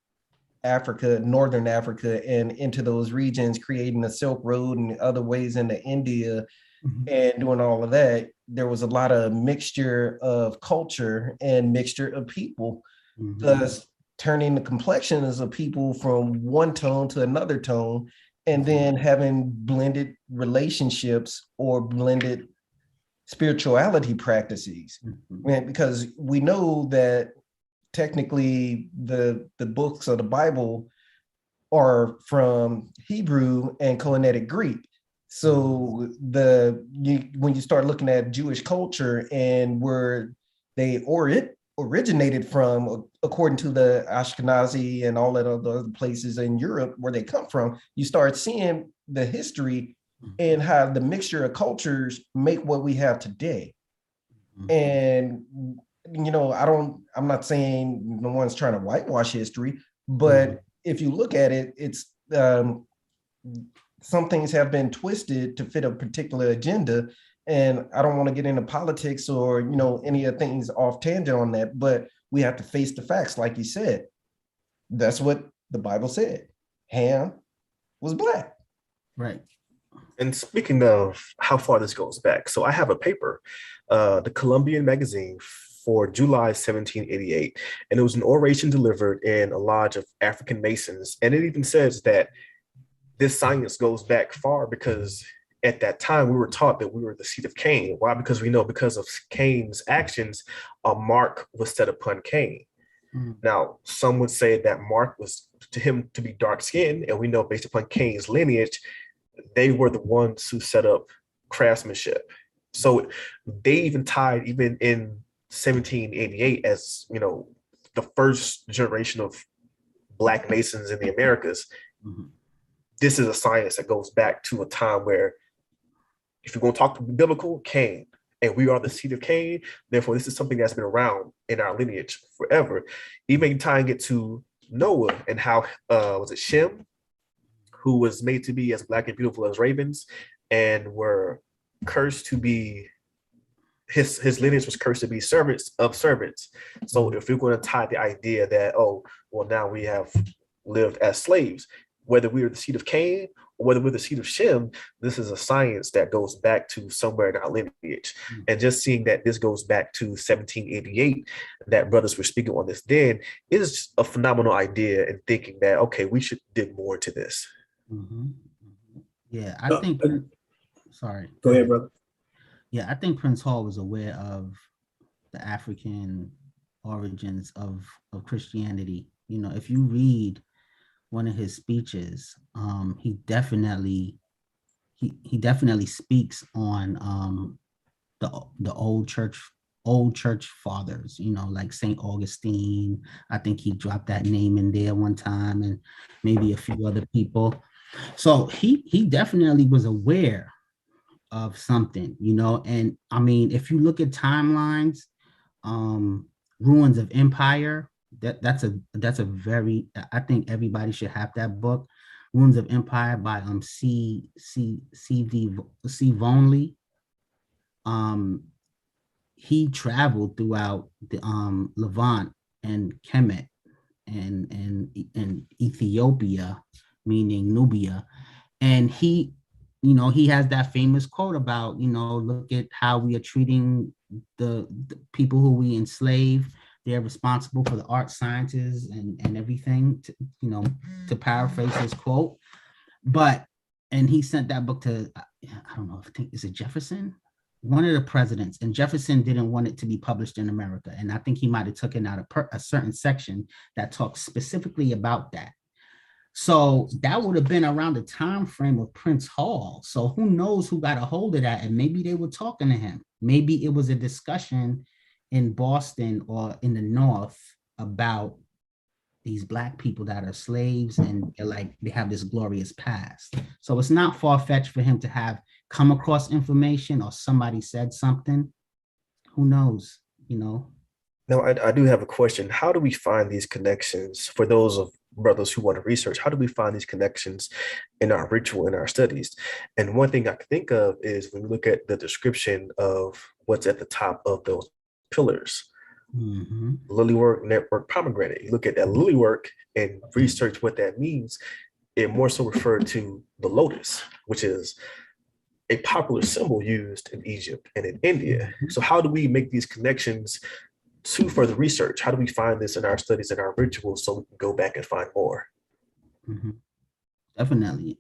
Africa, Northern Africa, and into those regions, creating the Silk Road and other ways into India, and doing all of that, there was a lot of mixture of culture and mixture of people, thus turning the complexions of people from one tone to another tone, and then having blended relationships or blended spirituality practices. Because we know that technically the books of the Bible are from Hebrew and Koine Greek. So when you start looking at Jewish culture and where they originated from, according to the Ashkenazi and all that other places in Europe where they come from, you start seeing the history and how the mixture of cultures make what we have today. And I'm not saying no one's trying to whitewash history, but if you look at it, it's some things have been twisted to fit a particular agenda. And I don't want to get into politics or, any of the things off tangent on that, but we have to face the facts. Like you said, that's what the Bible said. Ham was Black. Right. And speaking of how far this goes back, so I have a paper, the Columbian Magazine for July 1788, and it was an oration delivered in a lodge of African Masons. And it even says that this science goes back far because at that time we were taught that we were the seed of Cain. Why? Because we know because of Cain's actions, a mark was set upon Cain. Now, some would say that mark was to him to be dark skinned, and we know based upon Cain's lineage, they were the ones who set up craftsmanship. So they even tied, even in 1788, as the first generation of Black Masons in the Americas. This is a science that goes back to a time where, if you're going to talk to biblical, Cain, and we are the seed of Cain. Therefore, this is something that's been around in our lineage forever. Even tying it to Noah and how was it Shem, who was made to be as black and beautiful as ravens, and were cursed to be, his lineage was cursed to be servants of servants. So if you're going to tie the idea that, now we have lived as slaves, whether we are the seed of Cain or whether we're the seed of Shem, this is a science that goes back to somewhere in our lineage. And just seeing that this goes back to 1788, that brothers were speaking on this then, is a phenomenal idea, and thinking that, okay, we should dig more into this. Yeah, I think, sorry. Go ahead, brother. Yeah, I think Prince Hall was aware of the African origins of Christianity. If you read one of his speeches, he definitely speaks on the old church fathers, like St. Augustine. I think he dropped that name in there one time, and maybe a few other people. So he definitely was aware of something, and I mean, if you look at timelines, Ruins of Empire, that's a very, I think everybody should have that book, Ruins of Empire by C. Vonley. He traveled throughout the Levant and Kemet and Ethiopia, meaning Nubia, and he has that famous quote about, look at how we are treating the people who we enslave. They're responsible for the art, sciences, and everything, to paraphrase his quote. And he sent that book to, I don't know, is it Jefferson? One of the presidents, and Jefferson didn't want it to be published in America. And I think he might have taken out a certain section that talks specifically about that. So that would have been around the time frame of Prince Hall. So who knows who got a hold of that? And maybe they were talking to him. Maybe it was a discussion in Boston or in the North about these Black people that are slaves, and they have this glorious past. So it's not far-fetched for him to have come across information, or somebody said something. Who knows, Now, I do have a question. How do we find these connections for those of brothers who want to research, how do we find these connections in our ritual, in our studies? And one thing I can think of is when we look at the description of what's at the top of those pillars, lilywork, network, pomegranate. You look at that lilywork and research what that means. It more so referred to the lotus, which is a popular symbol used in Egypt and in India. So how do we make these connections to further research? How do we find this in our studies and our rituals so we can go back and find more? Definitely.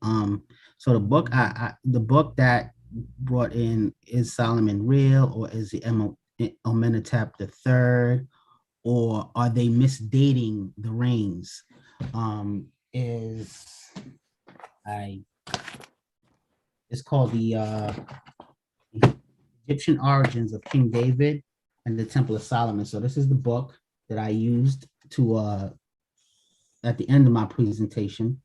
So the book, the book that brought in, is Solomon real, or is it Amenotab III, or are they misdating the reigns? It's called the Egyptian Origins of King David and the Temple of Solomon. So this is the book that I used to at the end of my presentation.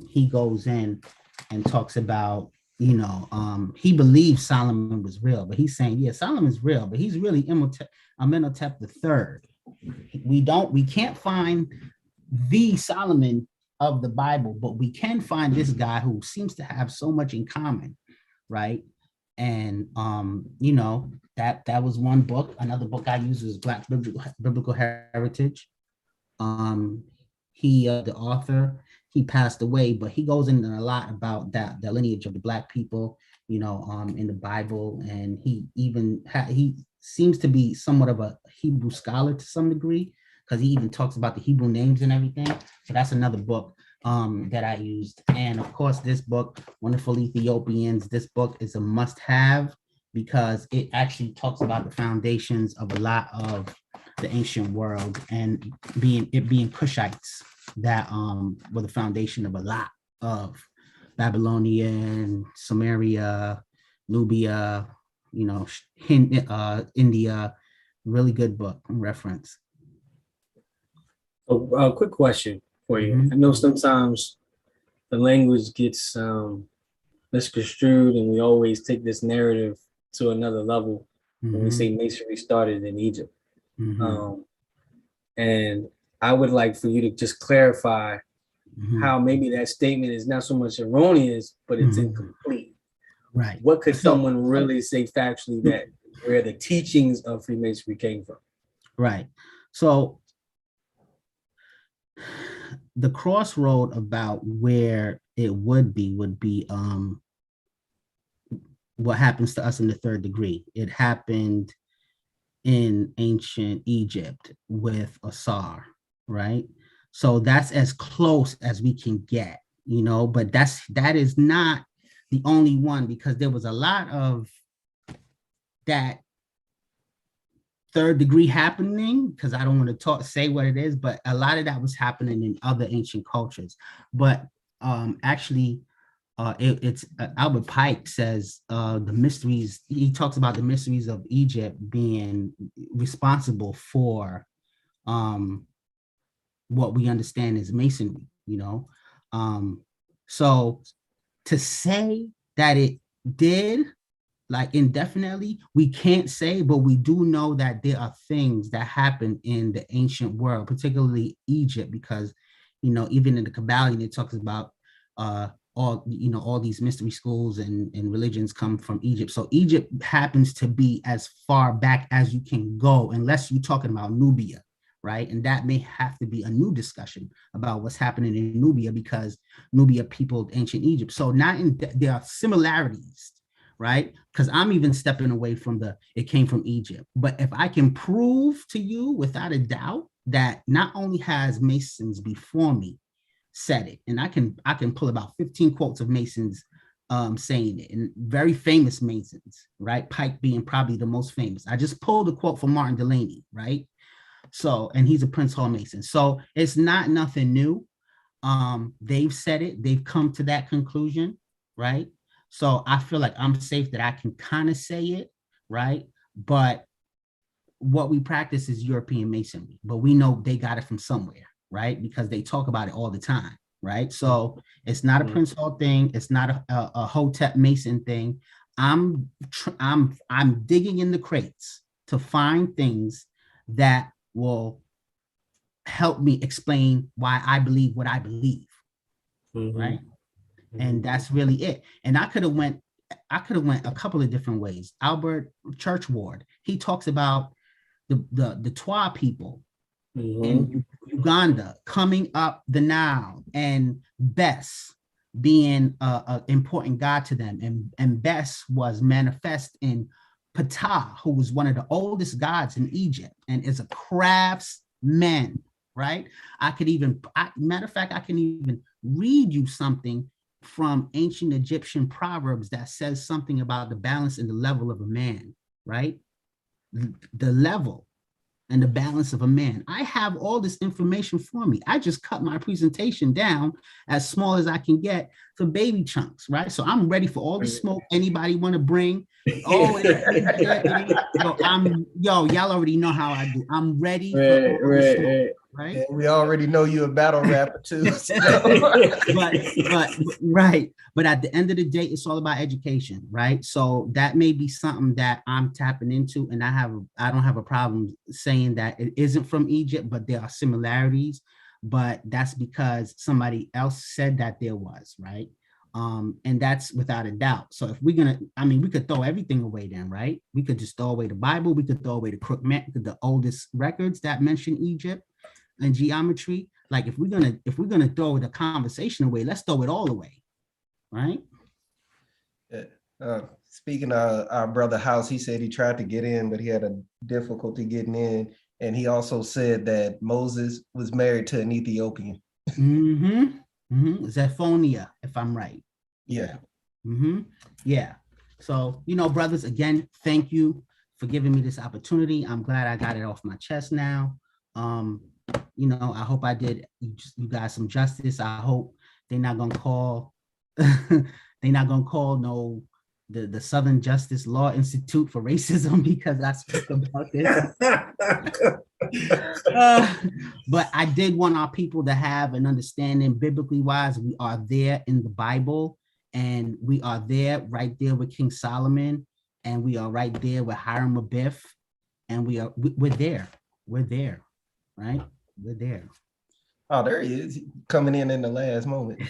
He goes in and talks about, he believes Solomon was real, but he's saying, yeah, Solomon's real, but he's really Amenhotep III. We can't find the Solomon of the Bible, but we can find this guy who seems to have so much in common, right? And that was one book. Another book I used was Black Biblical Heritage. The author, he passed away, but he goes into a lot about the lineage of the Black people, in the Bible, and he seems to be somewhat of a Hebrew scholar to some degree, because he even talks about the Hebrew names and everything. So that's another book that I used. And of course, this book, Wonderful Ethiopians, this book is a must-have because it actually talks about the foundations of a lot of the ancient world, and being Cushites that were the foundation of a lot of Babylonian, Sumeria, Nubia, India. Really good book reference. A quick question for you. I know sometimes the language gets misconstrued, and we always take this narrative to another level when we say Masonry started in Egypt. And I would like for you to just clarify how maybe that statement is not so much erroneous, but it's incomplete. Right. What could someone really say factually that where the teachings of Freemasonry came from? Right. So the crossroad about where it would be what happens to us in the third degree. It happened in ancient Egypt with Asar, right? So that's as close as we can get, but that is not the only one, because there was a lot of that third degree happening, because I don't want to say what it is, but a lot of that was happening in other ancient cultures. But it's Albert Pike says the mysteries, he talks about the mysteries of Egypt being responsible for what we understand as Masonry, so to say that it did, like indefinitely, we can't say, but we do know that there are things that happen in the ancient world, particularly Egypt, because, even in the Kabbalion, it talks about all these mystery schools and religions come from Egypt. So Egypt happens to be as far back as you can go, unless you're talking about Nubia, right? And that may have to be a new discussion about what's happening in Nubia, because Nubia peopled ancient Egypt. So there are similarities, right? Because I'm even stepping away from it came from Egypt. But if I can prove to you without a doubt that not only has Masons before me said it, and I can pull about 15 quotes of Masons saying it, and very famous Masons, right? Pike being probably the most famous. I just pulled a quote from Martin Delaney, right? So, and he's a Prince Hall Mason. So it's not nothing new. They've said it, they've come to that conclusion, right? So I feel like I'm safe that I can kind of say it, right? But what we practice is European Masonry, but we know they got it from somewhere, right? Because they talk about it all the time, right? So it's not a Prince Hall thing. It's not a Hotep Mason thing. I'm digging in the crates to find things that will help me explain why I believe what I believe, Mhm. right? And that's really it. And I could have went a couple of different ways. Albert Churchward, he talks about the Twa people Mhm. in Uganda coming up the Nile, and Bes being an important god to them. And Bes was manifest in Ptah, who was one of the oldest gods in Egypt and is a craftsman, right? Matter of fact, I can even read you something from ancient Egyptian proverbs that says something about the balance and the level of a man, right? The level and the balance of a man. I have all this information for me. I just cut my presentation down as small as I can get for baby chunks, right? So I'm ready for all the smoke anybody want to bring. Oh, y'all already know how I do. I'm ready for all the smoke. Right. Yeah, we already know you're a battle rapper too. So. But at the end of the day, it's all about education, right? So that may be something that I'm tapping into, and I don't have a problem saying that it isn't from Egypt, but there are similarities. But that's because somebody else said that there was, right? And that's without a doubt. So if we could throw everything away then, right? We could just throw away the Bible, we could throw away the oldest records that mention Egypt and geometry. Like if we're gonna throw the conversation away, let's throw it all away, right? Speaking of our brother House, he said he tried to get in, but he had a difficulty getting in. And he also said that Moses was married to an Ethiopian. Zephonia, if I'm right. Yeah. Yeah. So, brothers, again, thank you for giving me this opportunity. I'm glad I got it off my chest now. I hope I did you guys some justice. I hope they're not gonna call the Southern Justice Law Institute for racism because I spoke about this. But I did want our people to have an understanding, biblically wise. We are there in the Bible, and we are there right there with King Solomon, and we are right there with Hiram Abiff, and we're there. We're there, right? We're there. Oh, there he is, coming in the last moment.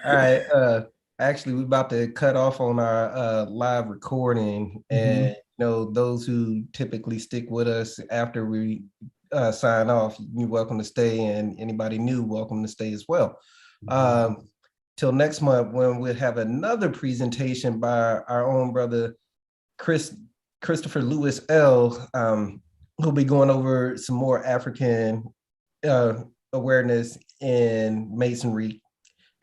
All right. Actually, we're about to cut off on our live recording, and those who typically stick with us after we sign off, you're welcome to stay, and anybody new, welcome to stay as well. Till next month, when we'll have another presentation by our own brother Christopher Lewis L. Who'll be going over some more African awareness in Masonry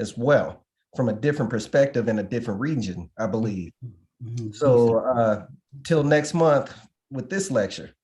as well, from a different perspective in a different region, I believe. So till next month with this lecture.